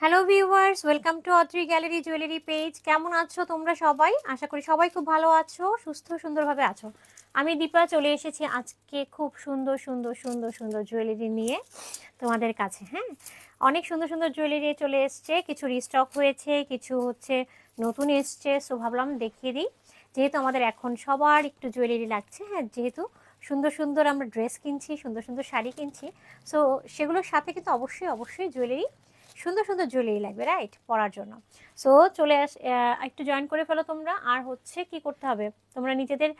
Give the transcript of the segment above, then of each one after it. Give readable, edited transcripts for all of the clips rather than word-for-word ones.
Hello viewers, welcome to Atri gallery jewellery page. কেমন আছো তোমরা সবাই? আশা করি সবাই খুব ভালো আছো, সুস্থ সুন্দরভাবে আছো। আমি দীপা চলে এসেছি আজকে খুব সুন্দর সুন্দর সুন্দর সুন্দর জুয়েলারি নিয়ে তোমাদের কাছে। হ্যাঁ, অনেক সুন্দর সুন্দর জুয়েলারি চলে এসছে, কিছু রিস্টক হয়েছে, কিছু হচ্ছে নতুন এসছে। সো ভাবলাম দেখিয়ে দিই, যেহেতু আমাদের এখন সবার একটু জুয়েলারি লাগছে। হ্যাঁ, যেহেতু সুন্দর সুন্দর আমরা ড্রেস কিনছি, সুন্দর সুন্দর শাড়ি কিনছি, সো সেগুলোর সাথে কিন্তু অবশ্যই অবশ্যই জুয়েলারি, সুন্দর সুন্দর জুয়েলারি লাগবে, রাইট, পরার জন্য। সো চলে একটু জয়েন করে ফেলো তোমরা। আর হচ্ছে কি করতে হবে, তোমরা নিজেদের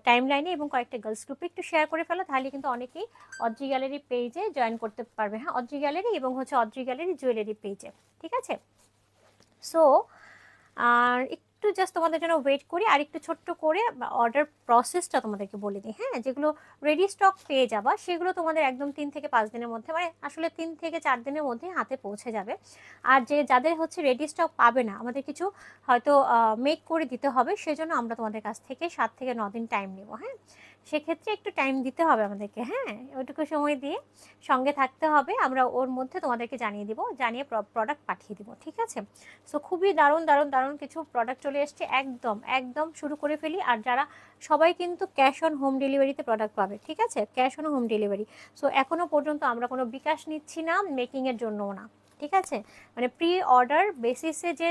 টাইম লাইনে এবং কয়েকটা গার্লস গ্রুপে একটু শেয়ার করে ফেলো, তাহলে কিন্তু অনেকেই অদ্রি গ্যালারি পেজে জয়েন করতে পারবে। হ্যাঁ, অদ্রি গ্যালারি এবং হচ্ছে অদ্রি গ্যালারি জুয়েলারি পেজে, ঠিক আছে? সো আর একটু জাস্ট তোমাদের জন্য ওয়েট করি, আর একটু ছোট্ট করে অর্ডার প্রসেসটা তোমাদেরকে বলে দিই। হ্যাঁ, যেগুলো রেডি স্টক পেয়ে যাবা সেগুলো তোমাদের একদম 3 থেকে 5 দিনের মধ্যে, মানে আসলে 3 থেকে 4 দিনের মধ্যে হাতে পৌঁছে যাবে। আর যাদের হচ্ছে রেডি স্টক পাবে না, আমাদের কিছু হয়তো মেক করে দিতে হবে, সেজন্য আমরা তোমাদের কাছ থেকে 7 থেকে 9 দিন টাইম নেব। হ্যাঁ, সেক্ষেত্রে একটু টাইম দিতে হবে আমাদেরকে। হ্যাঁ, ওইটুকু সময় দিয়ে সঙ্গে থাকতে হবে, আমরা ওর মধ্যে তোমাদেরকে জানিয়ে দিব, জানিয়ে প্রোডাক্ট পাঠিয়ে দিব, ঠিক আছে? সো খুবই দারুণ দারুণ দারুণ কিছু প্রোডাক্ট চলে এসছে, একদম একদম শুরু করে ফেলি। আর যারা সবাই কিন্তু ক্যাশ অন হোম ডেলিভারিতে প্রোডাক্ট পাবে, ঠিক আছে? Cash on home delivery. So এখনও পর্যন্ত আমরা কোনো বিকাশ নিচ্ছি না, মেকিংয়ের জন্যও না, ঠিক আছে? মানে প্রি অর্ডার বেসিসে যে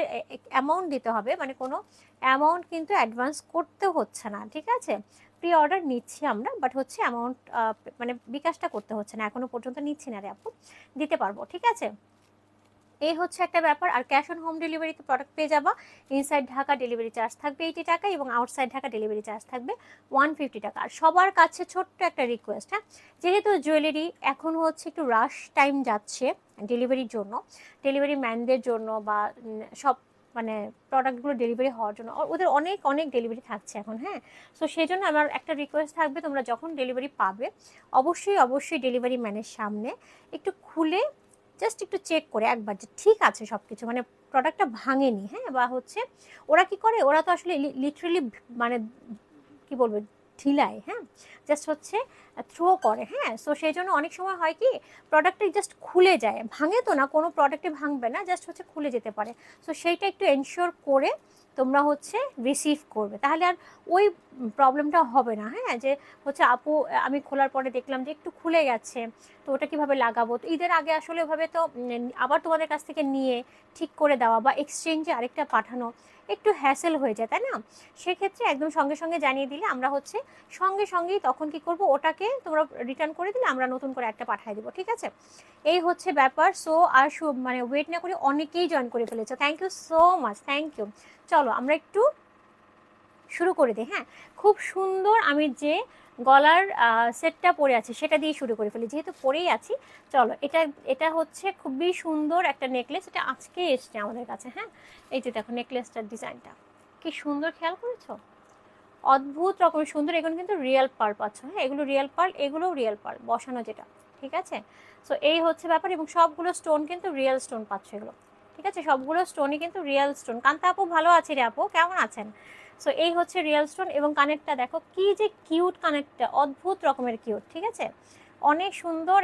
অ্যামাউন্ট দিতে হবে, মানে কোনো অ্যামাউন্ট কিন্তু অ্যাডভান্স করতে হচ্ছে না, ঠিক আছে? প্রি অর্ডার নিচ্ছি আমরা, বাট হচ্ছে অ্যামাউন্ট মানে বিকাশটা করতে হচ্ছে না, এখনও পর্যন্ত নিচ্ছি না রে আপু, দিতে পারবো, ঠিক আছে? এই হচ্ছে একটা ব্যাপার। আর ক্যাশ অন হোম ডেলিভারিতে প্রোডাক্ট পেয়ে যাবা। ইনসাইড ঢাকা ডেলিভারি চার্জ থাকবে 80 টাকা এবং আউটসাইড ঢাকা ডেলিভারি চার্জ থাকবে 150 টাকা। আর সবার কাছে ছোট্ট একটা রিকোয়েস্ট, হ্যাঁ, যেহেতু জুয়েলারি এখন হচ্ছে একটু রাশ টাইম যাচ্ছে ডেলিভারির জন্য, ডেলিভারি ম্যানদের জন্য বা সব মানে প্রোডাক্টগুলো ডেলিভারি হওয়ার জন্য ওদের অনেক অনেক ডেলিভারি থাকছে এখন। হ্যাঁ, সো সেই জন্য আমার একটা রিকোয়েস্ট থাকবে, তোমরা যখন ডেলিভারি পাবে অবশ্যই অবশ্যই ডেলিভারি ম্যানের সামনে একটু খুলে জাস্ট একটু চেক করে একবার যে ঠিক আছে সব কিছু, মানে প্রোডাক্টটা ভাঙেনি। হ্যাঁ, বা হচ্ছে ওরা কি করে, ওরা তো আসলে লিটারেলি মানে কি বলবো, ঢিলায়। হ্যাঁ, জাস্ট হচ্ছে থ্রো করে। হ্যাঁ, সো সেই জন্য অনেক সময় হয় কি, প্রোডাক্টটা জাস্ট খুলে যায়, ভাঙে তো না, কোনো প্রোডাক্টে ভাঙবে না, জাস্ট হচ্ছে খুলে যেতে পারে। সো সেইটা একটু এনশিওর করে তোমরা হচ্ছে রিসিভ করবে, তাহলে আর ওই প্রবলেমটা হবে না। হ্যাঁ, যে হচ্ছে আপু আমি খোলার পরে দেখলাম যে একটু খুলে গেছে, তো ওটা কীভাবে লাগাবো, তো ঈদের আগে আসলে ওভাবে তো আবার তোমাদের কাছ থেকে নিয়ে ঠিক করে দেওয়া বা এক্সচেঞ্জে আরেকটা পাঠানো একটু হ্যাসেল হয়ে যায়, তাই না? সেক্ষেত্রে একদম সঙ্গে সঙ্গে জানিয়ে দিলে আমরা হচ্ছে সঙ্গে সঙ্গেই তখন কি করব, ওটাকে তোমরা রিটার্ন করে দিলে আমরা নতুন করে একটা পাঠিয়ে দেবো, ঠিক আছে? এই হচ্ছে ব্যাপার। সো আর মানে ওয়েট না করে অনেকেই জয়েন করে ফেলেছে, thank you so much, thank you. চলো আমরা একটু শুরু করে দিই। হ্যাঁ, খুব সুন্দর আমি যে গলার সেটটা পরে আছি সেটা দিয়ে শুরু করে ফেলি, যেহেতু পরেই আছি। চলো, এটা এটা হচ্ছে খুবই সুন্দর একটা নেকলেস, এটা আজকে এসছে আমাদের কাছে। হ্যাঁ, এই যে দেখো নেকলেসটার ডিজাইনটা কি সুন্দর, খেয়াল করেছো? অদ্ভুত রকমের সুন্দর। এগুলো কিন্তু রিয়েল পার্ল পাচ্ছ। হ্যাঁ, এগুলো রিয়েল পার্ল, এগুলোও রিয়েল পার্ল বসানো যেটা, ঠিক আছে? সো এই হচ্ছে ব্যাপার, এবং সবগুলো স্টোন কিন্তু রিয়েল স্টোন পাচ্ছ এগুলো, ঠিক আছে? সবগুলো স্টোনই কিন্তু রিয়েল স্টোন। কান্তা আপু ভালো আছি রে আপু, কেমন আছেন? সো এই হচ্ছে রিয়েল স্টোন, এবং কানেরটা দেখো কি যে কিউট, কানেরটা অদ্ভুত রকমের কিউট, ঠিক আছে? অনেক সুন্দর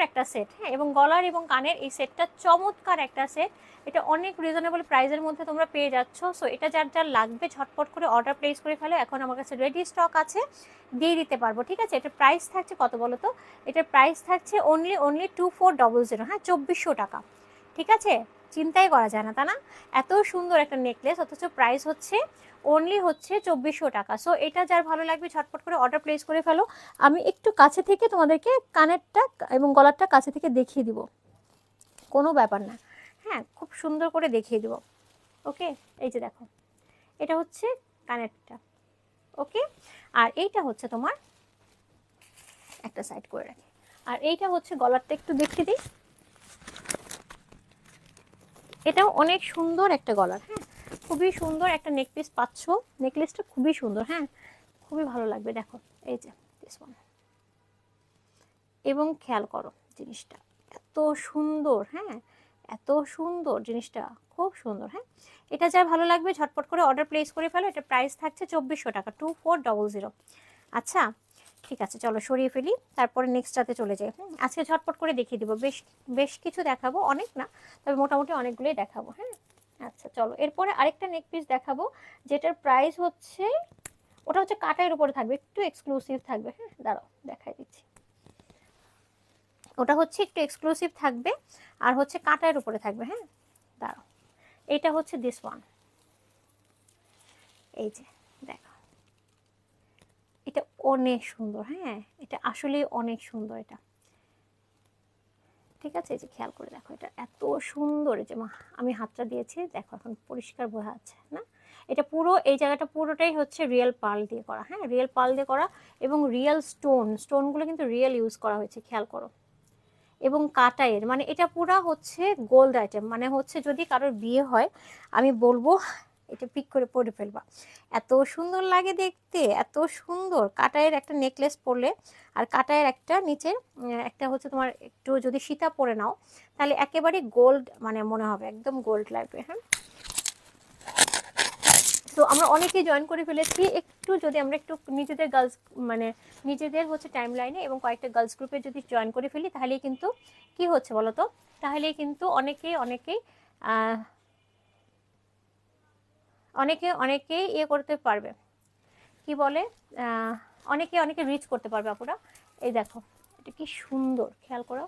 একটা সেট। হ্যাঁ, এবং গলার এবং কানের এই সেটটা চমৎকার একটা সেট। এটা অনেক রিজনেবল প্রাইসের মধ্যে তোমরা পেয়ে যাচ্ছ। সো এটা যার যার লাগবে ঝটপট করে অর্ডার প্লেস করে ফেলো, এখন আমার কাছে রেডি স্টক আছে, দিয়ে দিতে পারবো, ঠিক আছে? এটার প্রাইস থাকছে কত বলো তো? এটার প্রাইস থাকছে অনলি 2400। হ্যাঁ, 2400 টাকা, ঠিক আছে? চিন্তাই করা যায় না, তা না? এত সুন্দর একটা নেকলেস, অথচ প্রাইস হচ্ছে অনলি হচ্ছে 2400 টাকা। সো এটা যার ভালো লাগবে ঝটপট করে অর্ডার প্লেস করে ফেলো। আমি একটু কাছে থেকে তোমাদেরকে কানেরটা এবং গলারটা কাছে থেকে দেখিয়ে দিব, কোনো ব্যাপার না। হ্যাঁ, খুব সুন্দর করে দেখিয়ে দিব। ওকে, এই যে দেখো, এটা হচ্ছে কানেরটা। ওকে, আর এইটা হচ্ছে তোমার, একটা সাইড করে রাখি, আর এইটা হচ্ছে গলারটা, একটু দেখিয়ে দিই। এটাও অনেক সুন্দর একটা গলার। হ্যাঁ, খুবই সুন্দর একটা নেক পিস পাচ্ছ, নেকলেসটা খুবই সুন্দর। হ্যাঁ, খুবই ভালো লাগবে, দেখো এই যে দিস ওয়ান। এবং খেয়াল করো জিনিসটা এত সুন্দর। হ্যাঁ, এত সুন্দর জিনিসটা, খুব সুন্দর। হ্যাঁ, এটা যা ভালো লাগবে ঝটপট করে অর্ডার প্লেস করে ফেলো। এটা প্রাইস থাকছে 2400 টাকা, 2400। আচ্ছা, ঠিক আছে, চলো সরিয়ে ফেলি, তারপরে নেক্সটটাতে চলে যাই। আজকে ঝটপট করে দেখিয়ে দিব, বেশ বেশ কিছু দেখাবো, অনেক না তবে মোটামুটি অনেকগুলোই দেখাবো। হ্যাঁ, আচ্ছা চলো এরপরে আরেকটা নেক পিস দেখাবো, যেটার প্রাইস হচ্ছে, ওটা হচ্ছে কাটার উপরে থাকবে, একটু এক্সক্লুসিভ থাকবে। হ্যাঁ দাঁড়াও দেখাই দিচ্ছি, ওটা হচ্ছে একটু এক্সক্লুসিভ থাকবে আর হচ্ছে কাটার উপরে থাকবে। হ্যাঁ দাঁড়াও, এটা হচ্ছে দিস ওয়ান, এই যে দেখো, এটা অনেক সুন্দর। হ্যাঁ এটা আসলে অনেক সুন্দর এটা, ঠিক আছে। এই যে খেয়াল করে দেখো, এটা এত সুন্দর, এই যে আমি হাতটা দিয়েছি দেখো, এখন পরিষ্কার বোঝা যাচ্ছে না? এটা পুরো এই জায়গাটা পুরোটাই হচ্ছে রিয়েল পার্ল দিয়ে করা। হ্যাঁ রিয়েল পার্ল দিয়ে করা এবং রিয়েল স্টোনগুলো কিন্তু রিয়েল ইউজ করা হয়েছে, খেয়াল করো। এবং কাটাইয়ের মানে এটা পুরা হচ্ছে গোল্ড আইটেম, মানে হচ্ছে যদি কারোর বিয়ে হয় আমি বলবো এটা পিক করে পরে ফেলবা, এত সুন্দর লাগে দেখতে, এত সুন্দর। কাটাইয়ের একটা নেকলেস পরলে আর কাটাইয়ের একটা নিচে একটা হচ্ছে তোমার একটু যদি সীতা পরে নাও, তাহলে একেবারে গোল্ড মানে মনে হবে, একদম গোল্ড লাগবে। হ্যাঁ, তো আমরা অনেকেই জয়েন করে ফেলেছি, একটু যদি আমরা একটু নিজেদের গার্লস মানে নিজেদের হচ্ছে টাইম লাইনে এবং কয়েকটা গার্লস গ্রুপে যদি জয়েন করে ফেলি, তাহলেই কিন্তু কি হচ্ছে বলো তো, তাহলেই কিন্তু অনেকেই অনেকেই ইয়ে করতে পারবে, কি বলে, অনেকে রিচ করতে পারবে আপুরা। এই দেখো এটা কি সুন্দর, খেয়াল করো,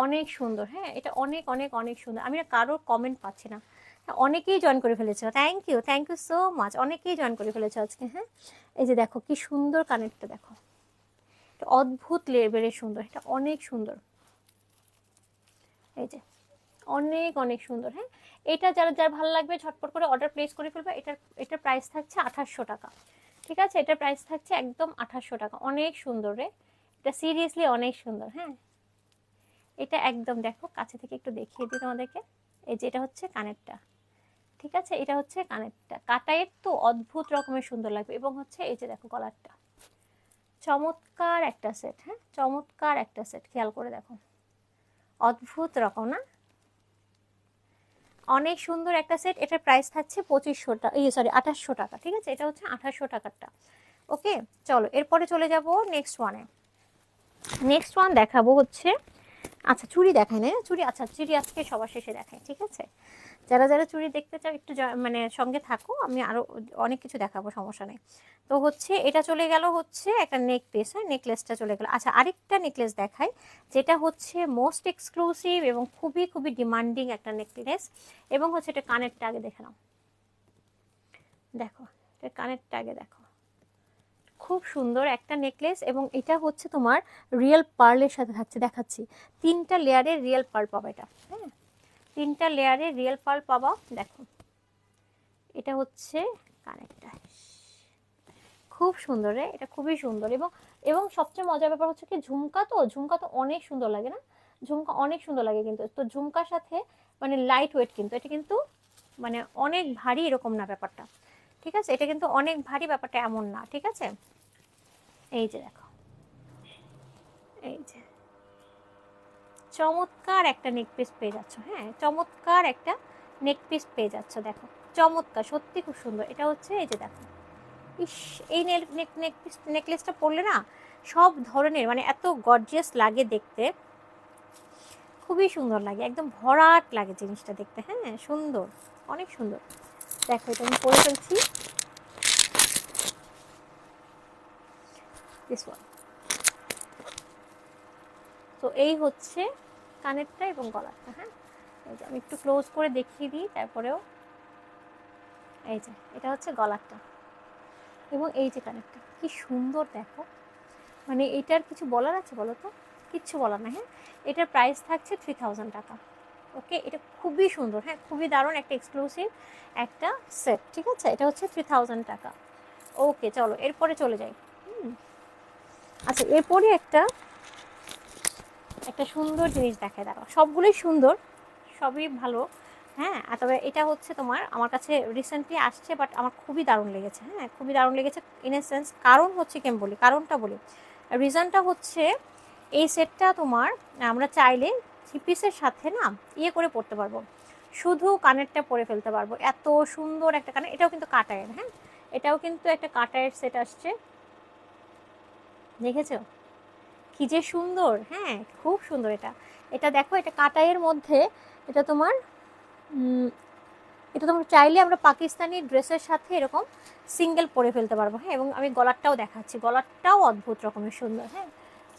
অনেক সুন্দর। হ্যাঁ এটা অনেক অনেক অনেক সুন্দর, আমি না কারোর কমেন্ট পাচ্ছি না। অনেকেই জয়েন করে ফেলেছে, থ্যাংক ইউ সো মাচ, অনেকেই জয়েন করে ফেলেছে আজকে। হ্যাঁ এই যে দেখো কি সুন্দর কানেরটা দেখো, এটা অদ্ভুত লেভেলের সুন্দর, এটা অনেক সুন্দর, এই যে অনেক অনেক সুন্দর। হ্যাঁ এটা যার ভালো লাগবে ঝটপট করে অর্ডার প্লেস করে ফেলবে। এটার প্রাইস থাকছে 2800 টাকা, ঠিক আছে। এটার প্রাইস থাকছে একদম 2800 টাকা, অনেক সুন্দর রে, এটা সিরিয়াসলি অনেক সুন্দর। হ্যাঁ এটা একদম দেখো, কাছে থেকে একটু দেখিয়ে দিই তোমাদেরকে, এই যে এটা হচ্ছে কানেরটা, ঠিক আছে, এটা হচ্ছে কানেরটা, কাটাইয়ের তো অদ্ভুত রকমের সুন্দর লাগবে। এবং হচ্ছে এই যে দেখো গলারটা, চমৎকার একটা সেট। হ্যাঁ চমৎকার একটা সেট, খেয়াল করে দেখো, অদ্ভুত রকম না, অনেক সুন্দর একটা সেট। এটার প্রাইস থাকছে 2500 টাকা, সরি 2800 টাকা, ঠিক আছে, এটা হচ্ছে 2800 টাকারটা। ওকে চলো এরপরে চলে যাব নেক্সট ওয়ানে। নেক্সট ওয়ান দেখাবো হচ্ছে, আচ্ছা চুড়ি দেখাই না, চুড়ি আচ্ছা চুড়ি আজকে সবার শেষে দেখাই, ঠিক আছে। যারা যারা চুড়ি দেখতে চাও একটু মানে সঙ্গে থাকো, আমি আরো অনেক কিছু দেখাবো, সমস্যা নেই। তো হচ্ছে এটা চলে গেল হচ্ছে একটা নেক পিস। হ্যাঁ নেকলেসটা চলে গেল। আচ্ছা আরেকটা নেকলেস দেখাই, যেটা হচ্ছে মোস্ট এক্সক্লুসিভ এবং খুবই খুবই ডিমান্ডিং একটা নেকলেস। এবং হচ্ছে এটা কানেরটা আগে দেখে নাও, দেখো এটা কানেরটা আগে দেখো, খুব সুন্দর একটা নেকলেস। এবং এটা হচ্ছে তোমার রিয়েল পার্লের সাথে থাকছে, দেখাচ্ছি 3টা লেয়ারের রিয়েল পার্ল পাবা এটা। হ্যাঁ 3টা লেয়ারের রিয়েল পার্ল পাবা, দেখো এটা হচ্ছে কানেরটা, খুব সুন্দর রে, এটা খুবই সুন্দর। এবং এবং সবচেয়ে মজার ব্যাপার হচ্ছে কি, ঝুমকা তো অনেক সুন্দর লাগে না, ঝুমকা অনেক সুন্দর লাগে কিন্তু। তো ঝুমকার সাথে মানে লাইট ওয়েট কিন্তু, এটা কিন্তু মানে অনেক ভারী এরকম না ব্যাপারটা, ঠিক আছে, এটা কিন্তু অনেক ভারী ব্যাপারটা এমন না, ঠিক আছে। এই যে দেখো, এই যে চমৎকার একটা নেক পিস পেয়ে যাচ্ছ। হ্যাঁ চমৎকার একটা নেক পিস পেয়ে যাচ্ছ, দেখো চমৎকার, সত্যি খুব সুন্দর। এটা হচ্ছে এই যে দেখো, ইস, এই নেকলেসটা পরলে না সব ধরনের মানে এত গর্জিয়াস লাগে দেখতে, খুবই সুন্দর লাগে, একদম ভরাট লাগে জিনিসটা দেখতে। হ্যাঁ সুন্দর, অনেক সুন্দর। দেখো এটা আমি পরে ফেলছি, দিস ওয়ান। তো এই হচ্ছে কানেরটা এবং গলারটা। হ্যাঁ এই যে আমি একটু ক্লোজ করে দেখিয়ে দিই তারপরেও, এই যে এটা হচ্ছে গলারটা এবং এই যে কানেরটা, কি সুন্দর দেখো, মানে এটার কিছু বলার আছে বলো তো, কিচ্ছু বলার না। হ্যাঁ এটার প্রাইস থাকছে 3000 টাকা। ওকে এটা খুবই সুন্দর, হ্যাঁ খুবই দারুণ একটা এক্সক্লুসিভ একটা সেট, ঠিক আছে, এটা হচ্ছে 3000 টাকা। ওকে চলো এরপরে চলে যাই। আচ্ছা এরপরে একটা একটা সুন্দর জিনিস দেখায়, দাঁড়াও, সবগুলোই সুন্দর, সবই ভালো। হ্যাঁ তবে এটা হচ্ছে তোমার আমার কাছে রিসেন্টলি আসছে, বাট আমার খুবই দারুণ লেগেছে। হ্যাঁ খুবই দারুণ লেগেছে ইন এ সেন্স, কারণ হচ্ছে কেমন বলি, কারণটা বলি, রিজনটা হচ্ছে এই সেটটা তোমার আমরা চাইলে থ্রি পিসের সাথে না ইয়ে করে পরতে পারবো, শুধু কানেরটা পরে ফেলতে পারবো, এত সুন্দর একটা কানের। এটাও কিন্তু কাটায়ের, হ্যাঁ এটাও কিন্তু একটা কাটায়ের সেট আসছে, দেখেছো কি যে সুন্দর, হ্যাঁ খুব সুন্দর। এটা এটা দেখো, এটা কাটাইয়ের মধ্যে, এটা তোমার এটা তোমরা চাইলে আমরা পাকিস্তানি ড্রেসের সাথে এরকম সিঙ্গেল পরে ফেলতে পারবো, হ্যাঁ। এবং আমি গলারটাও দেখাচ্ছি, গলারটাও অদ্ভুত রকমের সুন্দর, হ্যাঁ।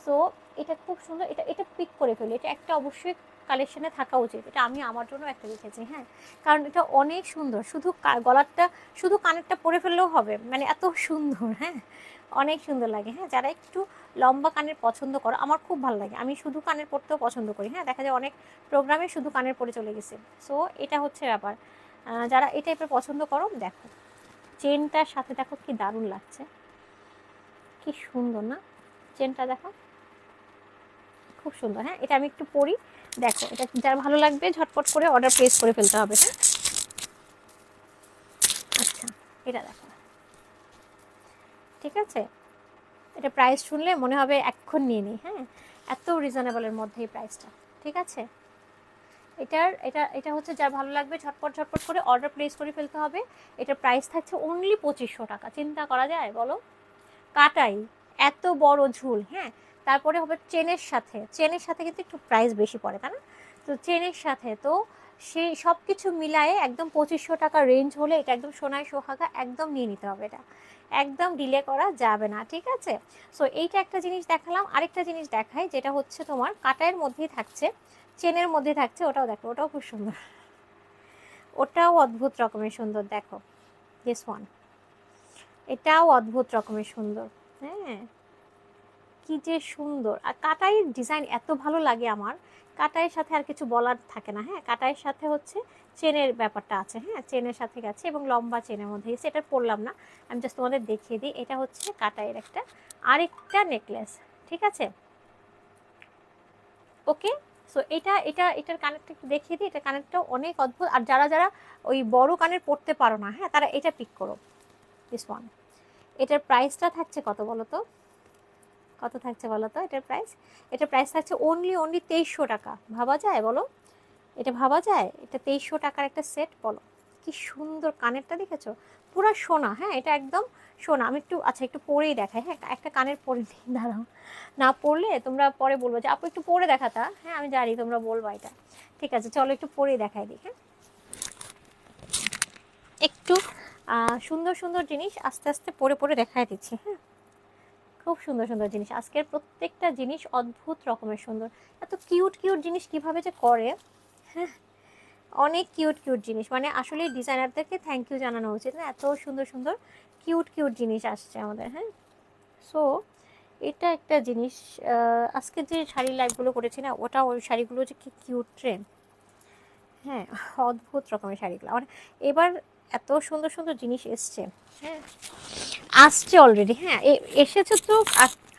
সো এটা খুব সুন্দর, এটা এটা পিক করে ফেলি, এটা একটা অবশ্যই কালেকশনে থাকা উচিত। এটা আমি আমার জন্য একটা রেখেছি, হ্যাঁ, কারণ এটা অনেক সুন্দর। শুধু গলারটা, শুধু কানেরটা পরে ফেললেও হবে, মানে এত সুন্দর, হ্যাঁ অনেক সুন্দর লাগে, হ্যাঁ। যারা একটু লম্বা কানের পছন্দ করো, আমার খুব ভালো লাগে, আমি শুধু কানের পরতেও পছন্দ করি, হ্যাঁ। দেখা যায় অনেক প্রোগ্রামে শুধু কানের পরে চলে গেছে। সো এটা হচ্ছে ব্যাপার। যারা এই টাইপের পছন্দ করো, দেখো চেনটার সাথে দেখো কি দারুণ লাগছে, কি সুন্দর না চেনটা, দেখো খুব সুন্দর, হ্যাঁ। এটা আমি একটু পরি, দেখো এটা যার ভালো লাগবে ঝটপট করে অর্ডার প্লেস করে ফেলতে হবে, হ্যাঁ। আচ্ছা, এটা দেখো, ঠিক আছে। এটা প্রাইস শুনলে মনে হবে এক্ষণ নিয়ে নিই, হ্যাঁ, এত রিজনেবলের মধ্যে এই প্রাইসটা, ঠিক আছে। এটার এটা এটা হচ্ছে যার ভালো লাগবে ঝটপট ঝটপট করে অর্ডার প্লেস করে ফেলতে হবে। এটার প্রাইস থাকছে অনলি 2500 টাকা, চিন্তা করা যায় বলো। কাটাই, এত বড় ঝুল, হ্যাঁ। তারপরে হবে চেনের সাথে, চেনের সাথে কিন্তু একটু প্রাইস বেশি পড়ে, তাই না। তো চেনের সাথে তো সেই সব কিছু মিলায়ে একদম 2500 টাকা রেঞ্জ হলে এটা একদম সোনায় সোহাগা, একদম নিয়ে নিতে হবে, এটা একদম ডিলে করা যাবে না, ঠিক আছে। সো এইটা একটা জিনিস দেখালাম। আরেকটা জিনিস দেখাই, যেটা হচ্ছে তোমার কাটায়ের মধ্যেই থাকছে, চেনের মধ্যে থাকছে, ওটাও দেখো, ওটাও খুব সুন্দর, ওটাও অদ্ভুত রকমের সুন্দর, দেখো দিস ওয়ান, এটাও অদ্ভুত রকমের সুন্দর, হ্যাঁ কি যে সুন্দর। আর কাটাইয়ের ডিজাইন এত ভালো লাগে আমার, কাটাইয়ের সাথে আর কিছু বলার থাকে না, হ্যাঁ। কাটাইয়ের সাথে হচ্ছে চেনের ব্যাপারটা আছে, হ্যাঁ, চেনের সাথে গেছে এবং লম্বা চেনের মধ্যে গেছে। এটা পরলাম না, আমি জাস্ট তোমাদের দেখিয়ে দিই। এটা হচ্ছে কাটাইয়ের একটা আরেকটা নেকলেস, ঠিক আছে, ওকে। সো এটা এটা এটার কানেরটা একটু দেখিয়ে দিই, এটা কানেরটাও অনেক অদ্ভুত। আর যারা যারা ওই বড় কানের পরতে পারো না, হ্যাঁ, তারা এটা পিক করো, দিস ওয়ান। এটার প্রাইসটা থাকছে কত বলো তো, কত থাকছে বলো তো এটার প্রাইস। এটার প্রাইস থাকছে অনলি 2300 টাকা। ভাবা যায় বলো, এটা ভাবা যায়? এটা 2300 টাকার একটা সেট, বলো কি সুন্দর। কানেরটা দেখেছো, পুরো সোনা, হ্যাঁ এটা একদম সোনা। আমি একটু আচ্ছা একটু পরেই দেখাই, হ্যাঁ একটা কানের পরে নিই, দাঁড়াও, না পরলে তোমরা পরে বলবো যে আপু একটু পরে দেখাতা, হ্যাঁ আমি জানি তোমরা বলবো এটা, ঠিক আছে চলো একটু পরেই দেখাই দিই, হ্যাঁ। একটু সুন্দর সুন্দর জিনিস আস্তে আস্তে পরে পরে দেখাই দিচ্ছি, হ্যাঁ। খুব সুন্দর সুন্দর জিনিস, আজকের প্রত্যেকটা জিনিস অদ্ভুত রকমের সুন্দর। এত কিউট কিউট জিনিস কিভাবে যে করে, হ্যাঁ অনেক কিউট কিউট জিনিস, মানে আসলে ডিজাইনারদেরকে থ্যাংক ইউ জানানো উচিত না, এত সুন্দর সুন্দর কিউট কিউট জিনিস আসছে আমাদের, হ্যাঁ। সো এটা একটা জিনিস, আজকে যে শাড়ির লাইভগুলো করেছি না, ওটা ওই শাড়িগুলো যে কি কিউট ট্রেন, হ্যাঁ অদ্ভুত রকমের শাড়িগুলো মানে এবার এত সুন্দর সুন্দর জিনিস এসছে, হ্যাঁ আসছে অলরেডি, হ্যাঁ এসেছে তো,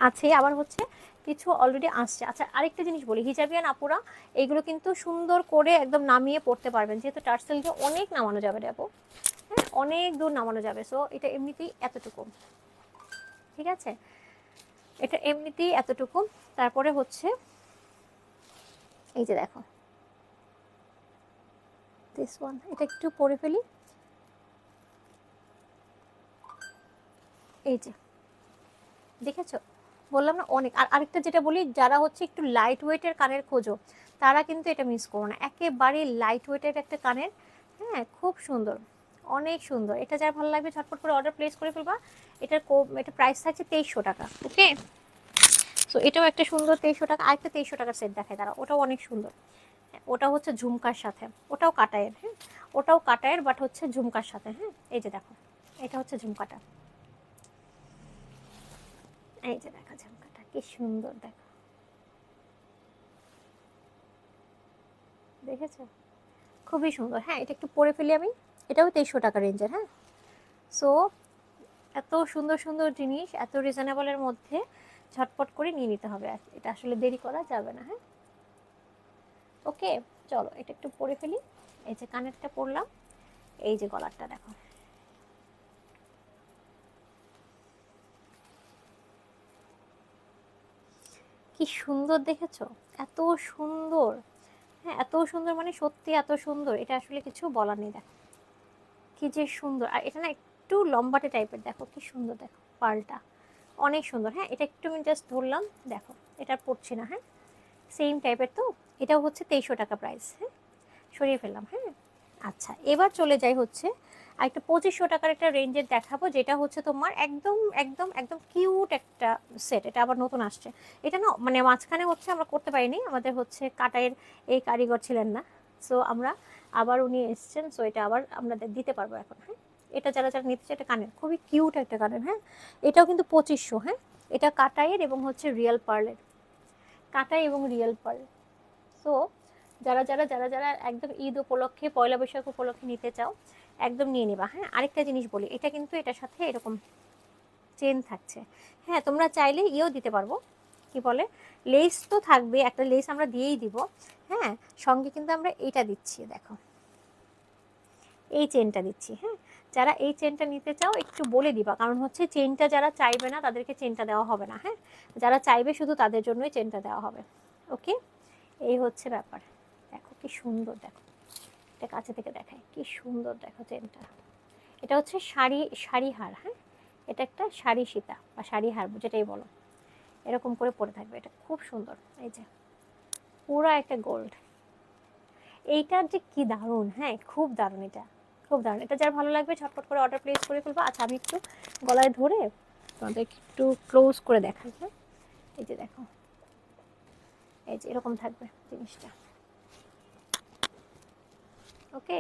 আছে আবার হচ্ছে কিছু অলরেডি আসছে। আচ্ছা আরেকটা জিনিস বলি, হিজাবিয়ান আপুরা এইগুলো কিন্তু সুন্দর করে একদম নামিয়ে পড়তে পারবেন, যেহেতু টার্সেল দিয়ে অনেক নামানো যাবে রে আপু, হ্যাঁ অনেক দূর নামানো যাবে। সো এটা এমনিতেই এতটুকু, ঠিক আছে, এটা এমনিতেই এতটুকু। তারপরে হচ্ছে এই যে দেখো দিস ওয়ান, এটা একটু পরে ফেলি, এই যে দেখেছো, বললাম না অনেক। আর আরেকটা যেটা বলি, যারা হচ্ছে একটু লাইট ওয়েটের কানের খোঁজো, তারা কিন্তু এটা মিস করো না, একেবারে লাইট ওয়েটের একটা কানের, হ্যাঁ খুব সুন্দর, অনেক সুন্দর। এটা যার ভালো লাগবে ঝটপট করে অর্ডার প্লেস করে ফেলবা। এটার এটা প্রাইস থাকছে 2300 টাকা, ওকে। সো এটাও একটা সুন্দর 2300 টাকা। আরেকটা 2300 টাকার সেট দেখায় তারা, ওটাও অনেক সুন্দর, হ্যাঁ, ওটা হচ্ছে ঝুমকার সাথে, ওটাও কাটায়ের, হ্যাঁ ওটাও কাটায়ের বাট হচ্ছে ঝুমকার সাথে, হ্যাঁ এই যে দেখো, এটা হচ্ছে ঝুমকাটা, এই যে দেখা ঝুমকাটা কি সুন্দর, দেখো দেখেছো, খুবই সুন্দর, হ্যাঁ এটা একটু পরে ফেলি আমি। এটাও 2300 টাকা রেঞ্জের, হ্যাঁ। সো এত সুন্দর সুন্দর জিনিস এত রিজনেবলের মধ্যে ঝটপট করে নিয়ে নিতে হবে, আর এটা আসলে দেরি করা যাবে না, হ্যাঁ ওকে। চলো এটা একটু পরে ফেলি, এই যে কানেরটা পরলাম, এই যে গলারটা দেখো, কি সুন্দর দেখেছো, এত সুন্দর, হ্যাঁ এত সুন্দর, মানে সত্যি এত সুন্দর, এটা আসলে কিছু বলার নেই, দেখো কি যে সুন্দর। আর এটা না একটু লম্বাটে টাইপের, দেখো কি সুন্দর, দেখো পালটা অনেক সুন্দর। হ্যাঁ, এটা একটু আমি জাস্ট ধরলাম, দেখো এটা পড়ছি না। হ্যাঁ, সেম টাইপের তো। এটাও হচ্ছে 2300 টাকা প্রাইস। হ্যাঁ, সরিয়ে ফেললাম। হ্যাঁ, আচ্ছা এবার চলে যাই হচ্ছে আরেকটা 2500 টাকার একটা রেঞ্জের দেখাবো, যেটা হচ্ছে তোমার একদম একদম একদম কিউট একটা সেট। এটা আবার নতুন আসছে। এটা না মানে মাঝখানে হচ্ছে আমরা করতে পারিনি, আমাদের হচ্ছে কাটাইয়ের এই কারিগর ছিলেন না, সো আমরা আবার উনি এসছেন, সো এটা আবার আমরা দিতে পারবো এখন। হ্যাঁ, এটা যারা যারা নিতে চায়, এটা কানের খুবই কিউট একটা কানের। হ্যাঁ, এটাও কিন্তু 2500। হ্যাঁ, এটা কাটাইয়ের এবং হচ্ছে রিয়েল পার্লের, কাটাই এবং রিয়েল পার্ল। সো যারা যারা যারা যারা একদম ঈদ উপলক্ষে, পয়লা বৈশাখ উপলক্ষে নিতে চাও, একদম নিয়ে নেবা। হ্যাঁ, আরেকটা জিনিস বলি, এটা কিন্তু এটার সাথে এরকম চেন থাকছে। হ্যাঁ, তোমরা চাইলে ইয়েও দিতে পারবো, কি বলে, লেস তো থাকবে, একটা লেস আমরা দিয়েই দিব। হ্যাঁ, সঙ্গে কিন্তু আমরা এইটা দিচ্ছি, দেখো এই চেনটা দিচ্ছি। হ্যাঁ, যারা এই চেনটা নিতে চাও একটু বলে দিবা, কারণ হচ্ছে চেনটা যারা চাইবে না তাদেরকে চেনটা দেওয়া হবে না। হ্যাঁ, যারা চাইবে শুধু তাদের জন্যই চেনটা দেওয়া হবে। ওকে, এই হচ্ছে ব্যাপার। দেখো কি সুন্দর, দেখো এটা কাছে থেকে দেখায়, কি সুন্দর দেখো চেনটা। এটা হচ্ছে শাড়ি হার। হ্যাঁ, এটা একটা শাড়ি সীতা বা শাড়ি হার যেটাই বলো, এরকম করে পরে থাকবে। এটা খুব সুন্দর, এই যে পুরা একটা গোল্ড। এইটার যে কি দারুণ, হ্যাঁ খুব দারুণ, এটা খুব দারুণ। এটা যার ভালো লাগবে ঝটপট করে অর্ডার প্লেস করে ফেলবো। আচ্ছা আমি একটু গলায় ধরে তোমাদের একটু ক্লোজ করে দেখাই। হ্যাঁ, এই যে দেখো, এই যে এরকম থাকবে জিনিসটা। ওকে,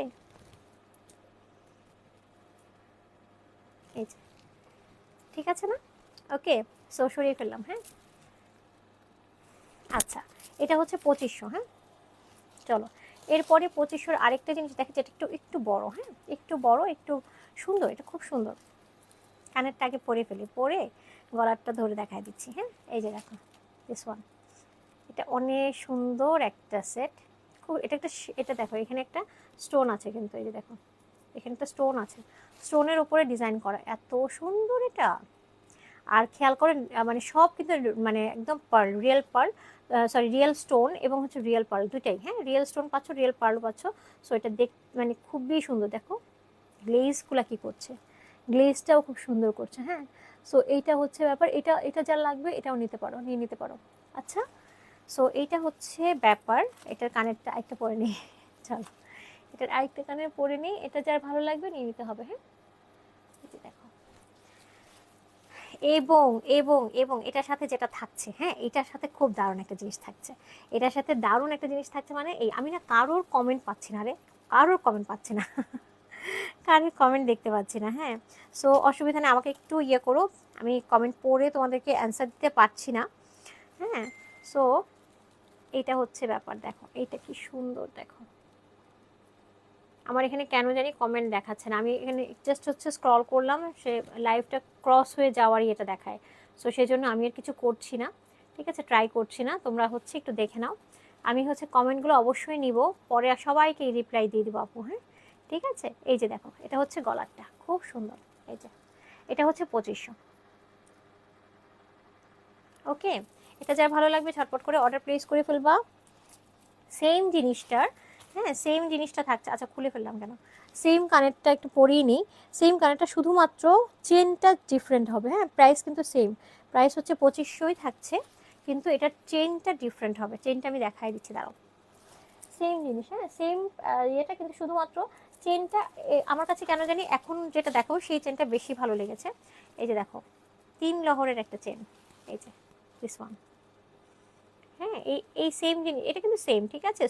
এই যে ঠিক আছে না? ওকে, সো সরিয়ে ফেললাম। হ্যাঁ, আচ্ছা এটা হচ্ছে 2500। হ্যাঁ, চলো এরপরে 2500 আরেকটা জিনিস দেখে, যেটা একটু একটু বড়। হ্যাঁ, একটু বড়, একটু সুন্দর, এটা খুব সুন্দর। কানেরটা আগে পরে ফেলি, পরে গলারটা ধরে দেখাই দিচ্ছি। হ্যাঁ, এই যে দেখো দিস ওয়ান, এটা অনেক সুন্দর একটা সেট। খুব এটা একটা এটা দেখো এখানে একটা স্টোন আছে কিন্তু, এই যে দেখো এখানে একটা স্টোন আছে, স্টোনের উপরে ডিজাইন করা, এত সুন্দর এটা। আর খেয়াল করেন মানে সব কিন্তু মানে একদম pearl, real pearl, sorry real stone এবং হচ্ছে রিয়েল পার্ল দুটাই। হ্যাঁ, রিয়েল স্টোন পাচ্ছ, রিয়েল পার্লও পাচ্ছ। সো এটা মানে খুবই সুন্দর। দেখো গ্লেজগুলা কি করছে, গ্লেজটাও খুব সুন্দর করছে। হ্যাঁ, সো এইটা হচ্ছে ব্যাপার। এটা এটা যা লাগবে এটাও নিতে পারো, নিয়ে নিতে পারো। আচ্ছা, সো এইটা হচ্ছে ব্যাপার। এটার কানেরটা আরেকটা পরে নিই চলো, এটার আরেকটা কানের পরে নিই, এটা যার ভালো লাগবে নিয়ে নিতে হবে। হ্যাঁ, দেখো এবং এবং এবং এটার সাথে যেটা থাকছে, হ্যাঁ এটার সাথে খুব দারুণ একটা জিনিস থাকছে। এটার সাথে দারুণ একটা জিনিস থাকছে মানে এই, আমি না কারোর কমেন্ট পাচ্ছি না রে, কারোর কমেন্ট পাচ্ছি না কারোর কমেন্ট দেখতে পাচ্ছি না। হ্যাঁ, সো অসুবিধা নেই, আমাকে একটু ইয়ে করো, আমি কমেন্ট পড়ে তোমাদেরকে অ্যান্সার দিতে পারছি না। হ্যাঁ, সো এটা হচ্ছে ব্যাপার। দেখো এইটা কি সুন্দর, দেখো আমার এখানে কেন জানি কমেন্ট দেখাচ্ছে না, আমি এখানে জাস্ট হচ্ছে স্ক্রল করলাম, সে লাইভটা ক্রস হয়ে যাওয়ারই এটা দেখায়। সো সেই জন্য আমি আর কিছু করছি না, ঠিক আছে, ট্রাই করছি না, তোমরা হচ্ছে একটু দেখে নাও। আমি হচ্ছে কমেন্টগুলো অবশ্যই নিব, পরে সবাইকে রিপ্লাই দিয়ে দিব আপু। হ্যাঁ, ঠিক আছে, এই যে দেখো এটা হচ্ছে গলারটা, খুব সুন্দর। এই যে এটা হচ্ছে 2500। ওকে, এটা যার ভালো লাগবে ঝটপট করে অর্ডার প্লেস করে ফেলবা। সেম জিনিসটার, হ্যাঁ সেম জিনিসটা থাকছে। আচ্ছা খুলে ফেললাম কেন, সেম কানেরটা একটু পরিয়ে নিই। সেম কানেরটা শুধুমাত্র চেনটা ডিফারেন্ট হবে। হ্যাঁ, প্রাইস কিন্তু সেম, প্রাইস হচ্ছে 2500ই থাকছে, কিন্তু এটার চেনটা ডিফারেন্ট হবে। চেনটা আমি দেখাই দিচ্ছি, দাঁড়াও। সেম জিনিস, হ্যাঁ সেম ইয়েটা, কিন্তু শুধুমাত্র চেনটা আমার কাছে কেন জানি এখন যেটা দেখো সেই চেনটা বেশি ভালো লেগেছে। এই যে দেখো 3 লহরের একটা চেন, এই যে দিস ওয়ান। হ্যাঁ, এই এই সেম জিনিস, এটা কিন্তু সেম, ঠিক আছে,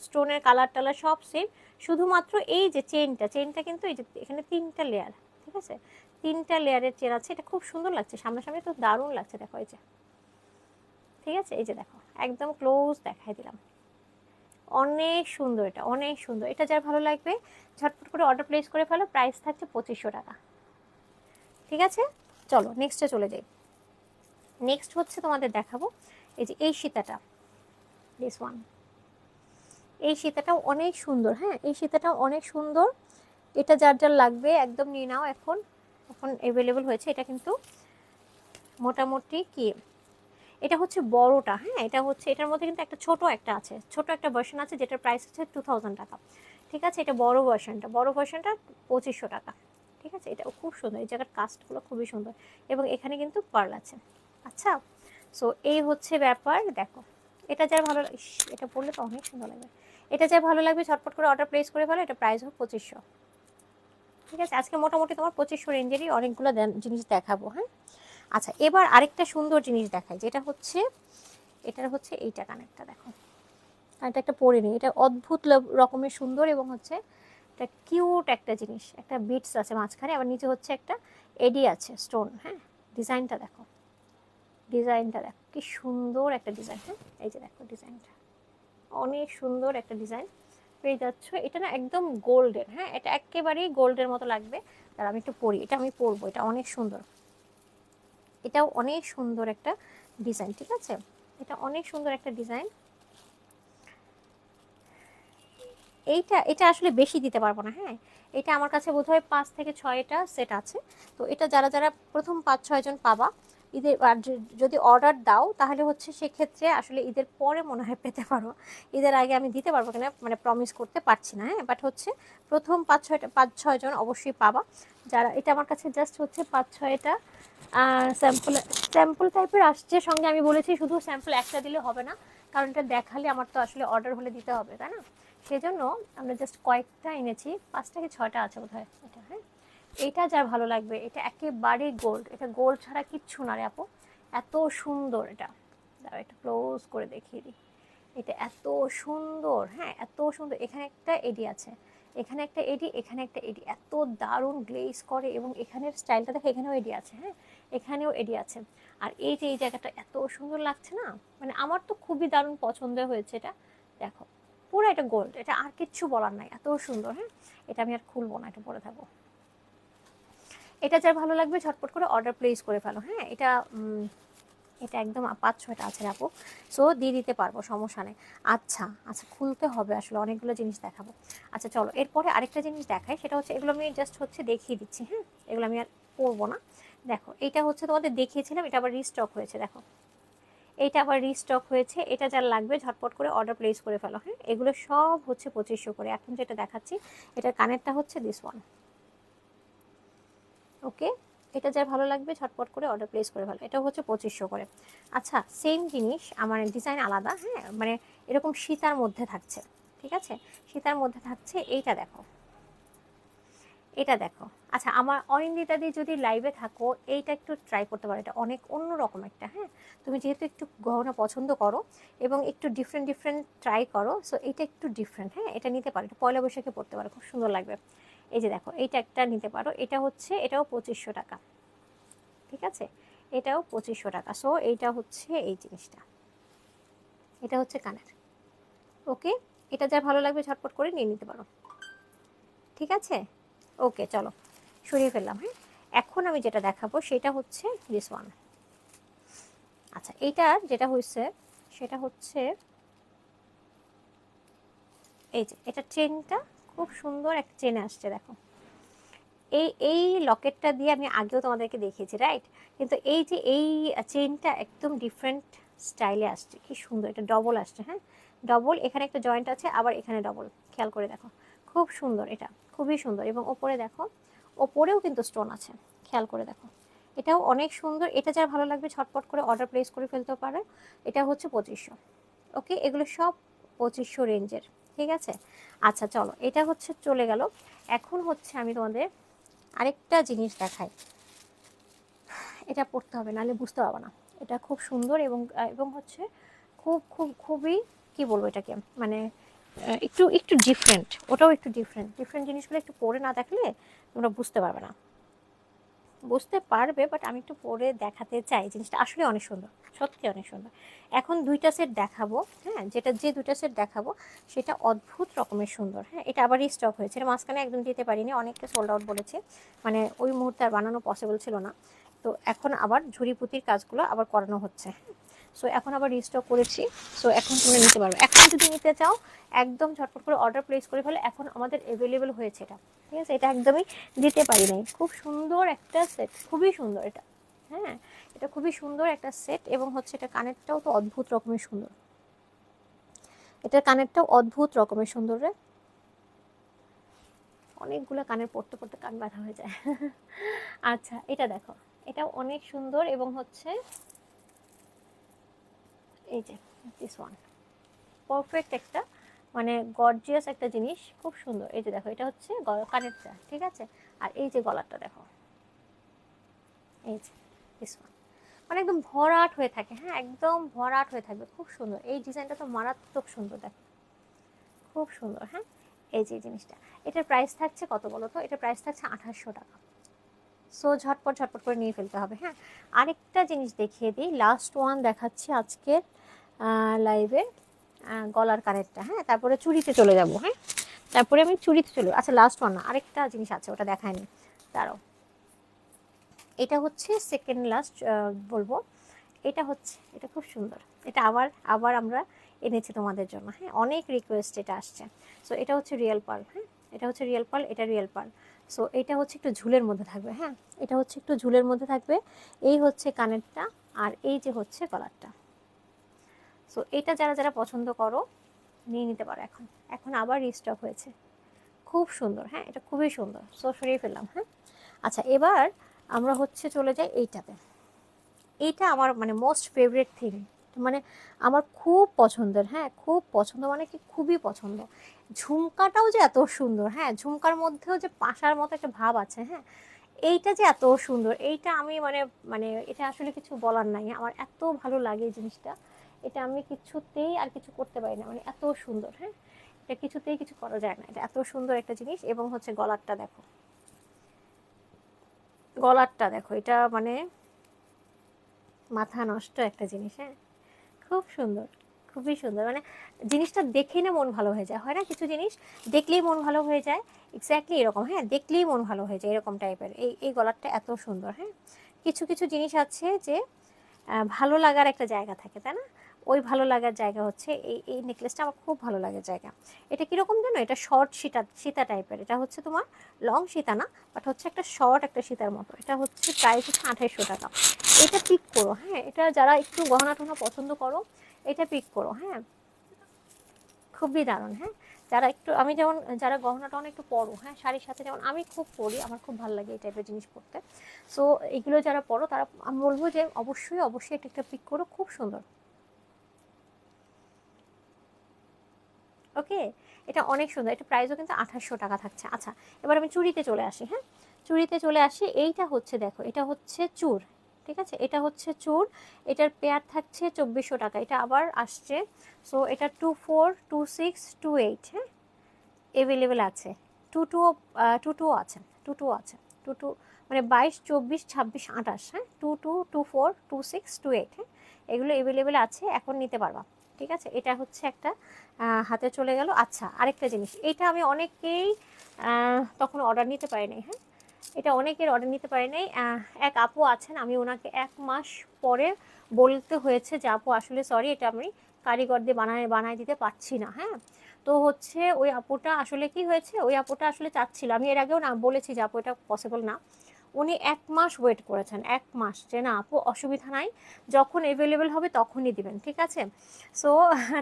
স্টোনের কালার টালার সব সেম, শুধুমাত্র এই যে চেনটা, চেনটা কিন্তু এই যে এখানে 3টা লেয়ার, ঠিক আছে, 3টা লেয়ারের চেন আছে। এটা খুব সুন্দর লাগছে, সামনাসামনি তো দারুণ লাগছে। দেখো এই যে, ঠিক আছে, এই যে দেখো একদম ক্লোজ দেখাই দিলাম, অনেক সুন্দর, এটা অনেক সুন্দর। এটা যার ভালো লাগবে ঝটপট করে অর্ডার প্লেস করে ফেলো, প্রাইস থাকছে 2500 টাকা। ঠিক আছে, চলো নেক্সটে চলে যাই। নেক্সট হচ্ছে তোমাদের দেখাবো এই যে এই সীতাটা, দিস ওয়ান। এই সীতাটাও অনেক সুন্দর। হ্যাঁ, এই সীতাটাও অনেক সুন্দর। এটা যার যার লাগবে একদম নিয়ে নাও, এখন এখন অ্যাভেলেবল হয়েছে। এটা কিন্তু মোটামুটি কি, এটা হচ্ছে বড়টা। হ্যাঁ, এটা হচ্ছে এটার মধ্যে কিন্তু একটা ছোট একটা আছে, ছোট একটা ভার্সন আছে যেটার প্রাইস হচ্ছে 2000 টাকা। ঠিক আছে, এটা বড় ভার্সনটা, বড় ভার্সনটা 2500 টাকা। ঠিক আছে, এটাও খুব সুন্দর, এই জায়গার কাস্টগুলো খুবই সুন্দর এবং এখানে কিন্তু পার্ল আছে। আচ্ছা, সো এই হচ্ছে ব্যাপার। দেখো এটা যার ভালো, এটা পরলে তো অনেক সুন্দর লাগবে। এটা যার ভালো লাগবে ঝটপট করে অর্ডার প্লেস করে ফেলো। এটা প্রাইস হবে 2500। ঠিক আছে, আজকে মোটামুটি তোমার 2500 রেঞ্জেরই অনেকগুলো জিনিস দেখাবো। হ্যাঁ, আচ্ছা এবার আরেকটা সুন্দর জিনিস দেখাই, যেটা হচ্ছে এটার হচ্ছে এইটা কানেরটা। দেখো কানেরটা একটা পরে নিই, এটা অদ্ভুত রকমের সুন্দর এবং হচ্ছে একটা কিউট একটা জিনিস, একটা বিটস আছে মাঝখানে, আবার নিচে হচ্ছে একটা এডি আছে স্টোন। হ্যাঁ, ডিজাইনটা দেখো, ডিজাইনটা দেখো কি সুন্দর একটা ডিজাইন। হ্যাঁ, এই যে দেখো ডিজাইনটা অনেক সুন্দর একটা ডিজাইন পেয়ে যাচ্ছ। এটা না একদম গোল্ডের, হ্যাঁ এটা একেবারেই গোল্ডের মতো লাগবে। আর আমি একটু পরি, এটা আমি পরবো, এটা অনেক সুন্দর, এটাও অনেক সুন্দর একটা ডিজাইন। ঠিক আছে, এটা অনেক সুন্দর একটা ডিজাইন। এইটা এটা আসলে বেশি দিতে পারবো না। হ্যাঁ, এটা আমার কাছে বোধহয় 5 থেকে 6টা সেট আছে। তো এটা যারা যারা প্রথম 5-6 জন পাবা, ঈদের আর যদি অর্ডার দাও তাহলে হচ্ছে সেক্ষেত্রে আসলে ঈদের পরে মনে হয় পেতে পারো। ঈদের আগে আমি দিতে পারবো কিনা মানে প্রমিস করতে পারছি না। হ্যাঁ, বাট হচ্ছে প্রথম 5-6 জন অবশ্যই পাবা। যারা এটা আমার কাছে জাস্ট হচ্ছে 5-6টা স্যাম্পল স্যাম্পল টাইপের আসছে সঙ্গে। আমি বলেছি শুধু স্যাম্পল একটা দিলে হবে না, কারণ এটা দেখালে আমার তো আসলে অর্ডার হলে দিতে হবে, তাই না? সেজন্য আমরা জাস্ট কয়েকটা এনেছি, 5 থেকে 6টা আছে বোধহয় এটা। হ্যাঁ, এইটা যার ভালো লাগবে, এটা একেবারে গোল্ড, এটা গোল্ড ছাড়া কিচ্ছু না রে আপু, এত সুন্দর এটা। দাঁড়াও একটু ক্লোজ করে দেখিয়ে দিই, এটা এত সুন্দর। হ্যাঁ, এত সুন্দর। এখানে একটা এডি আছে, এখানে একটা এডি, এখানে একটা এডি, এত দারুণ গ্লেজ করে এবং এখানের স্টাইলটা দেখো, এখানেও এডি আছে। হ্যাঁ, এখানেও এডি আছে। আর এই যে এই জায়গাটা এত সুন্দর লাগছে না, মানে আমার তো খুবই দারুণ পছন্দ হয়েছে এটা। দেখো পুরো এটা গোল্ড, এটা আর কিচ্ছু বলার নাই, এত সুন্দর। হ্যাঁ, এটা আমি আর খুলবো না, এটা পরে থাকবো। এটা যার ভালো লাগবে ঝটপট করে অর্ডার প্লেস করে ফেলো। হ্যাঁ, এটা এটা একদম 5-6টা আছে আপু, সো দিয়ে দিতে পারবো, সমস্যা নেই। আচ্ছা আচ্ছা, খুলতে হবে আসলে, অনেকগুলো জিনিস দেখাবো। আচ্ছা চলো এরপরে আরেকটা জিনিস দেখাই, সেটা হচ্ছে এগুলো আমি জাস্ট হচ্ছে দেখিয়ে দিচ্ছি। হ্যাঁ, এগুলো আমি আর পরবো না। দেখো এটা হচ্ছে তোমাদের দেখিয়েছিলাম, এটা আবার রিস্টক হয়েছে। দেখো এইটা আবার রিস্টক হয়েছে, এটা যার লাগবে ঝটপট করে অর্ডার প্লেস করে ফেলো। হ্যাঁ, এগুলো সব হচ্ছে 2500 করে। এখন যেটা দেখাচ্ছি এটার কানেরটা হচ্ছে দিস ওয়ান। ওকে, এটা যার ভালো লাগবে ঝটপট করে অর্ডার প্লেস করে ফেলো, এটা হচ্ছে 2500 করে। আচ্ছা সেম জিনিস আমার ডিজাইন আলাদা। হ্যাঁ, মানে এরকম সীতার মধ্যে থাকছে। ঠিক আছে, সীতার মধ্যে থাকছে। এইটা দেখো, এটা দেখো। আচ্ছা আমার অনিন্দিতা দি যদি লাইভে থাকো, এইটা একটু ট্রাই করতে পারো, এটা অনেক অন্যরকম একটা। হ্যাঁ, তুমি যেহেতু একটু গহনা পছন্দ করো এবং একটু ডিফারেন্ট ডিফারেন্ট ট্রাই করো, সো এটা একটু ডিফারেন্ট। হ্যাঁ, এটা নিতে পারো, এটা পয়লা বৈশাখে পড়তে পারো, খুব সুন্দর লাগবে। এই যে দেখো এইটা একটা নিতে পারো, এটা হচ্ছে এটাও 2500 টাকা। ঠিক আছে, এটাও 2500 টাকা। সো এইটা হচ্ছে এই জিনিসটা, এটা হচ্ছে কানের। ওকে, এটা যা ভালো লাগবে ঝটপট করে নিয়ে নিতে পারো। ঠিক আছে, ওকে চলো সরিয়ে ফেললাম। হ্যাঁ, এখন আমি যেটা দেখাবো সেটা হচ্ছে দিস ওয়ান। আচ্ছা এইটার যেটা হয়েছে সেটা হচ্ছে এই যে এটা চেনটা খুব সুন্দর একটা চেনে আসছে। দেখো এই এই লকেটটা দিয়ে আমি আগেও তোমাদেরকে দেখিয়েছি, রাইট? কিন্তু এই যে এই চেনটা একদম ডিফারেন্ট স্টাইলে আসছে, কি সুন্দর। এটা ডবল আসছে। হ্যাঁ, ডবল, এখানে একটা জয়েন্ট আছে, আবার এখানে ডবল, খেয়াল করে দেখো খুব সুন্দর, এটা খুবই সুন্দর। এবং ওপরে দেখো, ওপরেও কিন্তু স্টোন আছে, খেয়াল করে দেখো, এটাও অনেক সুন্দর। এটা যার ভালো লাগবে ছটপট করে অর্ডার প্লেস করে ফেলতে পারে। এটা হচ্ছে 2500। ওকে, এগুলো সব 2500 রেঞ্জের। ঠিক আছে, আচ্ছা চলো এটা হচ্ছে চলে গেল। এখন হচ্ছে আমি তোমাদের আরেকটা জিনিস দেখাই, এটা পড়তে হবে নাহলে বুঝতে পারবো না। এটা খুব সুন্দর এবং এবং হচ্ছে খুব খুব খুবই কি বলবো এটাকে, মানে একটু একটু ডিফারেন্ট, ওটাও একটু ডিফারেন্ট। ডিফারেন্ট জিনিসগুলো একটু পরে না দেখলে তোমরা বুঝতে পারবে না, বুঝতে পারবে বাট আমি একটু পরে দেখাতে চাই। জিনিসটা আসলে অনেক সুন্দর, সত্যি অনেক সুন্দর। এখন দুইটা সেট দেখাবো। হ্যাঁ, যে দুইটা সেট দেখাবো সেটা অদ্ভুত রকমের সুন্দর। হ্যাঁ, এটা আবার স্টক হয়েছে, এটা মাঝখানে একদম দিতে পারিনি, অনেকটা সোল্ড আউট বলেছে, মানে ওই মুহূর্তে আর বানানো পসিবল ছিল না। তো এখন আবার ঝুড়িপুতির কাজগুলো আবার করানো হচ্ছে। সো এখন আবার রিস্টক করেছি, সো এখন তোমরা নিতে পারবে। এখন যদি নিতে চাও একদম ঝটপট করে অর্ডার প্লেস করে ফেলে, এখন আমাদের অ্যাভেলেবেল হয়েছে এটা। ঠিক আছে, এটা একদমই দিতে পারি নাই। খুব সুন্দর একটা সেট, খুবই সুন্দর এটা। হ্যাঁ, এটা খুবই সুন্দর একটা সেট এবং হচ্ছে এটা কানেরটাও তো অদ্ভুত রকমের সুন্দর, এটার কানেরটাও অদ্ভুত রকমের সুন্দর রে, অনেকগুলো কানের পড়তে পড়তে কান ব্যথা হয়ে যায়। আচ্ছা এটা দেখো, এটাও অনেক সুন্দর এবং হচ্ছে এই যে দিস ওয়ান পারফেক্ট একটা মানে গর্জিয়াস একটা জিনিস, খুব সুন্দর। এই যে দেখো এটা হচ্ছে কানেরটা, ঠিক আছে। আর এই যে গলাটা দেখো, এই যে দিস ওয়ান মানে একদম ভরাট হয়ে থাকে, হ্যাঁ একদম ভরাট হয়ে থাকবে, খুব সুন্দর। এই ডিজাইনটা তো মারাত্মক সুন্দর, দেখো খুব সুন্দর। হ্যাঁ এই যে জিনিসটা, এটার প্রাইস থাকছে কত বলো তো? এটার প্রাইস থাকছে 2800 টাকা। সো ঝটপট ঝটপট করে নিয়ে ফেলতে হবে। হ্যাঁ আরেকটা জিনিস দেখিয়ে দিই, লাস্ট ওয়ান দেখাচ্ছি আজকের লাইভে, গলার কানেরটা। হ্যাঁ তারপরে চুড়িতে চলে যাব। হ্যাঁ তারপরে আমি চুড়িতে চলে, আচ্ছা লাস্ট ওয়ান না, আরেকটা জিনিস আছে ওটা দেখায়নি, দাঁড়াও। এটা হচ্ছে সেকেন্ড লাস্ট বলবো। এটা হচ্ছে, এটা খুব সুন্দর, এটা আবার আবার আমরা এনেছি তোমাদের জন্য। হ্যাঁ অনেক রিকোয়েস্ট এটা আসছে। সো এটা হচ্ছে রিয়েল পার্ল। হ্যাঁ এটা হচ্ছে রিয়েল পার্ল, এটা রিয়েল পার্ল। সো এটা হচ্ছে একটু ঝুলের মধ্যে থাকবে। হ্যাঁ এটা হচ্ছে একটু ঝুলের মধ্যে থাকবে। এই হচ্ছে কানেরটা আর এই যে হচ্ছে গলারটা। সো এটা যারা যারা পছন্দ করো নিয়ে নিতে পারো। এখন এখন আবার রিস্টক হয়েছে, খুব সুন্দর। হ্যাঁ এটা খুবই সুন্দর। সো সরিয়ে ফেললাম। হ্যাঁ আচ্ছা এবার আমরা হচ্ছে চলে যাই এইটাতে। এইটা আমার মানে মোস্ট ফেভারিট থিং, মানে আমার খুব পছন্দের। হ্যাঁ খুব পছন্দ মানে কি খুবই পছন্দ। ঝুমকাটাও যে এত সুন্দর, হ্যাঁ ঝুমকার মধ্যেও যে পাশার মতো একটা ভাব আছে। হ্যাঁ এইটা যে এত সুন্দর, এইটা আমি মানে মানে এটা আসলে কিছু বলার নাই, আমার এত ভালো লাগে এই জিনিসটা। এটা আমি কিছুতেই আর কিছু করতে পারি না, মানে এত সুন্দর। হ্যাঁ এটা কিছুতেই কিছু করা যায় না, এটা এত সুন্দর একটা জিনিস। এবং হচ্ছে গলারটা দেখো, গলারটা দেখো, এটা মানে মাথা নষ্ট একটা জিনিস। হ্যাঁ খুব সুন্দর, খুবই সুন্দর। মানে জিনিসটা দেখেই না মন ভালো হয়ে যায়, হয় না কিছু জিনিস দেখলেই মন ভালো হয়ে যায়, এক্স্যাক্টলি এরকম। হ্যাঁ দেখলেই মন ভালো হয়ে যায় এরকম টাইপের। এই এই গলারটা এত সুন্দর। হ্যাঁ কিছু কিছু জিনিস আছে যে ভালো লাগার একটা জায়গা থাকে, তাই না? ওই ভালো লাগার জায়গা হচ্ছে এই এই নেকলেসটা আমার খুব ভালো লাগার জায়গা। এটা কীরকম জানো, এটা শর্ট সীতা সীতা টাইপের। এটা হচ্ছে তোমার লং সীতা না, বাট হচ্ছে একটা শর্ট একটা সীতার মতো। এটা হচ্ছে প্রাইস হচ্ছে 2800 টাকা। এটা পিক করো। হ্যাঁ এটা যারা একটু গহনা টহনা পছন্দ করো এটা পিক করো। হ্যাঁ খুবই দারুণ। হ্যাঁ যারা একটু, আমি যেমন যারা গহনা টহনা একটু পরো, হ্যাঁ শাড়ির সাথে যেমন আমি খুব পরি, আমার খুব ভালো লাগে এই টাইপের জিনিস পরতে। সো এগুলো যারা পরো তারা আমি বলবো যে অবশ্যই অবশ্যই এটা একটা পিক করো, খুব সুন্দর। ওকে এটা অনেক সুন্দর, এটা প্রাইসও কিন্তু 2800 টাকা থাকছে। আচ্ছা এবার আমি চুড়িতে চলে আসি। হ্যাঁ চুড়িতে চলে আসি। এইটা হচ্ছে দেখো, এটা হচ্ছে চূড়, ঠিক আছে, এটা হচ্ছে চূড়। এটার পেয়ার থাকছে 2400 টাকা, এটা আবার আসছে। সো এটা 242628। হ্যাঁ অ্যাভেলেবেল আছে। টু টু টু টু আছে, টু টু আছে, টু টু মানে 22 24 26 28। হ্যাঁ 22 24 26 28। হ্যাঁ এগুলো অ্যাভেলেবেল আছে, এখন নিতে পারবা। ঠিক আছে এটা হচ্ছে একটা হাতে চলে গেল। আচ্ছা আরেকটা জিনিস, এটা আমি অনেকেই তখন অর্ডার নিতে পারি নাই। হ্যাঁ এটা অনেকের অর্ডার নিতে পারি নাই। এক আপু আছেন, আমি ওনাকে 1 মাস পরে বলতে হয়েছে যে আপু আসলে সরি, এটা আমি কারিগর দিয়ে বানায় দিতে পারছি না। হ্যাঁ তো হচ্ছে ওই আপুটা আসলে কি হয়েছে, ওই আপুটা আসলে চাচ্ছিল, আমি এর আগেও না বলেছি যে আপু এটা পসিবল না। উনি 1 মাস ওয়েট করেছেন, 1 মাস, যে না আপু অসুবিধা নাই, যখন অ্যাভেলেবেল হবে তখনই দিবেন, ঠিক আছে। So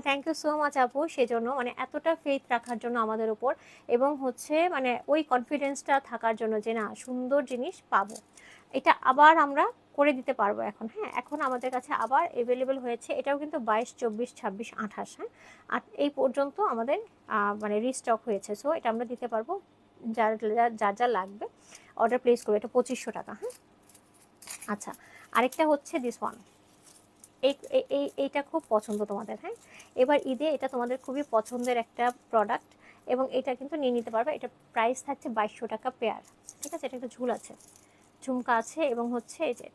thank you so much আপু, সেজন্য মানে এতটা ফেথ রাখার জন্য আমাদের উপর, এবং হচ্ছে মানে ওই কনফিডেন্সটা থাকার জন্য যে না সুন্দর জিনিস পাবো। এটা আবার আমরা করে দিতে পারবো এখন। হ্যাঁ এখন আমাদের কাছে আবার অ্যাভেলেবেল হয়েছে, এটাও কিন্তু 22 24 26 28। হ্যাঁ আর এই পর্যন্ত আমাদের মানে রিস্টক হয়েছে। সো এটা আমরা দিতে পারবো, যার যার যা লাগবে অর্ডার প্লেস করবে। এটা 2500 টাকা। হ্যাঁ আচ্ছা আরেকটা হচ্ছে দিস ওয়ান, এইটা খুব পছন্দ তোমাদের। হ্যাঁ এবার ঈদে এটা তোমাদের খুবই পছন্দের একটা প্রোডাক্ট, এবং এটা কিন্তু নিয়ে নিতে পারবে। এটা প্রাইস থাকছে 2200 টাকা পেয়ার। ঠিক আছে এটা একটা ঝুল আছে, ঝুমকা আছে, এবং হচ্ছে এই যে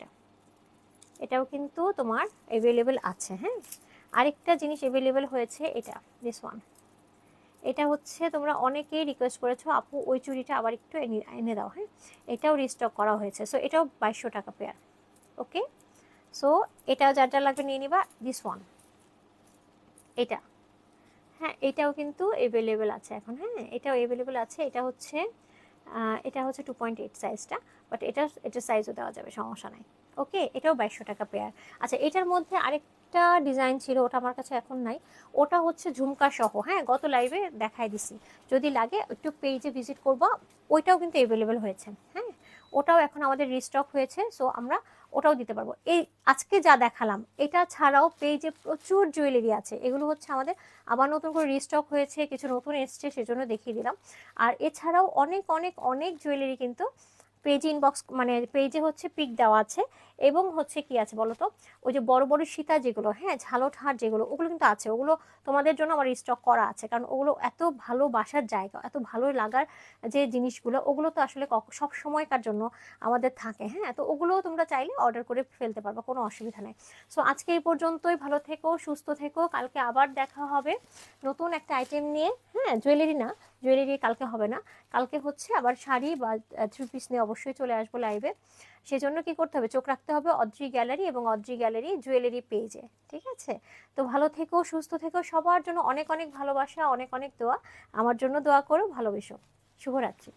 এটাও কিন্তু তোমার অ্যাভেলেবেল আছে। হ্যাঁ আরেকটা জিনিস অ্যাভেলেবেল হয়েছে, এটা দিস ওয়ান। এটা হচ্ছে তোমরা অনেকেই রিকোয়েস্ট করেছো আপু ওই চুড়িটা আবার একটু এনে দাও। হ্যাঁ এটাও রিস্টক করা হয়েছে। সো এটাও 2200 টাকা পেয়ার। ওকে সো এটাও যার যার লাগবে নিয়ে নিবা। দিস ওয়ান, এটা হ্যাঁ এটাও কিন্তু অ্যাভেলেবেল আছে এখন। হ্যাঁ এটাও অ্যাভেলেবেল আছে। এটা হচ্ছে 2.8 সাইজটা, বাট এটা সাইজও দেওয়া যাবে, সমস্যা নাই। ওকে এটাও 2200 টাকা পেয়ার। আচ্ছা এটার মধ্যে আরেকটা আরেকটা ডিজাইন ছিল, ওটা আমার কাছে এখন নাই, ওটা হচ্ছে ঝুমকা সহ, হ্যাঁ গত লাইভে দেখাই দিছি, যদি লাগে একটু পেজে ভিজিট করবা, ওইটাও কিন্তু অ্যাভেলেবেল হয়েছে, হ্যাঁ ওটাও এখন আমাদের রিস্টক হয়েছে, সো আমরা ওটাও দিতে পারবো। এই আজকে যা দেখালাম এটা ছাড়াও পেজে প্রচুর জুয়েলারি আছে, এগুলো হচ্ছে আমাদের আবার নতুন করে রিস্টক হয়েছে, কিছু নতুন এসছে সেজন্য দেখিয়ে দিলাম। আর এছাড়াও অনেক অনেক অনেক জুয়েলারি কিন্তু পেজে ইনবক্স মানে পেজে হচ্ছে পিক দেওয়া আছে, এবং হচ্ছে কি আছে বলো তো, ওই যে বড় বড় সীতা যেগুলো, হ্যাঁ ঝালট হাট যেগুলো, ওগুলো কিন্তু আছে, ওগুলো তোমাদের জন্য আমার স্টক করা আছে, কারণ ওগুলো এত ভালোবাসার জায়গা, এত ভালো লাগার যে জিনিসগুলো, ওগুলো তো আসলে সব সময়কার জন্য আমাদের থাকে, হ্যাঁ তো ওগুলোও তোমরা চাইলে অর্ডার করে ফেলতে পারবে, কোনো অসুবিধা নেই। সো আজকে এই পর্যন্তই, ভালো থেকো, সুস্থ থেকো, কালকে আবার দেখা হবে নতুন একটা আইটেম নিয়ে, হ্যাঁ জুয়েলারি না, জুয়েলারি কালকে হবে না, কালকে হচ্ছে আবার শাড়ি বা থ্রি পিস নিয়ে অবশ্যই চলে আসবো লাইভে। সেজন্য কি করতে হবে, চোখ রাখতে হবে অদ্রি গ্যালারি এবং অদ্রি গ্যালারি জুয়েলারি পেজে, ঠিক আছে? তো ভালো থেকো, সুস্থ থেকো, সবার জন্য অনেক অনেক ভালোবাসা, অনেক অনেক দোয়া, আমার জন্য দোয়া করো, ভালোবেসো। শুভরাত্রি।